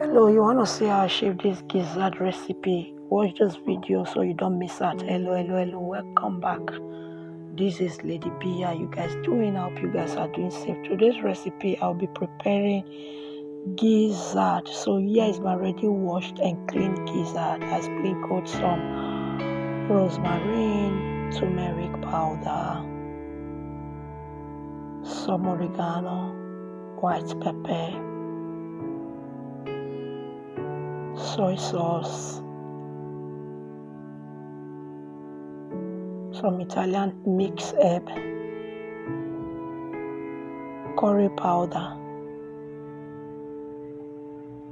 Hello, you want to see how I shape this gizzard recipe? Watch this video so you don't miss out. Hello, welcome back. This is Lady B. How you guys doing? I hope you guys are doing safe. Today's recipe, I'll be preparing gizzard. So here is my ready washed and clean gizzard. I sprinkled some rosemarine, turmeric powder, some oregano, white pepper, soy sauce, some Italian mixed herb, curry powder,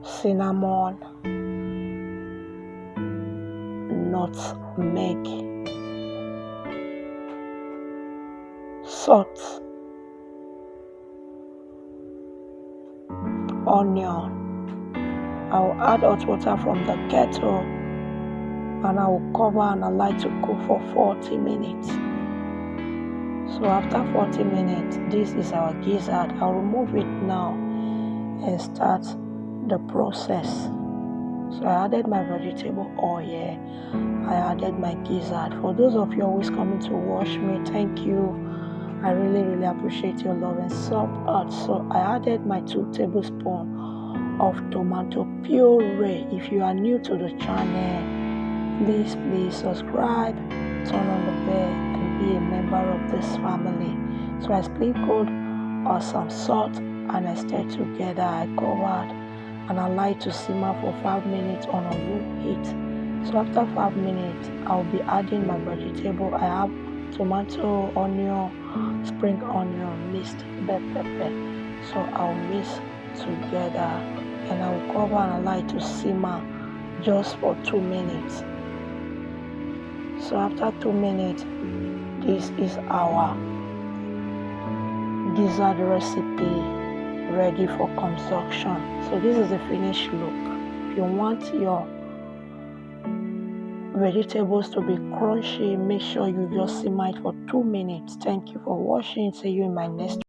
cinnamon, nutmeg, salt, onion. I will add hot water from the kettle and I will cover and allow it to cook for 40 minutes. So after 40 minutes, this is our gizzard. I'll remove it now and start the process. So I added my vegetable oil. I added my gizzard. For those of you always coming to watch me, thank you. I really appreciate your love and support. So I added my 2 tablespoons of tomato puree. If you are new to the channel, please subscribe, turn on the bell and be a member of this family. So I sprinkled some salt and I stirred together. I covered and allow it to simmer for 5 minutes on a low heat. So after 5 minutes, I'll be adding my vegetable. I have tomato, onion, spring onion, mixed bell pepper. So I'll mix together and I will cover and allow it to simmer just for 2 minutes. So after 2 minutes, this is our gizzard recipe ready for consumption. So this is the finished look. If you want your vegetables to be crunchy, make sure you just simmer it for 2 minutes. Thank you for watching. See you in my next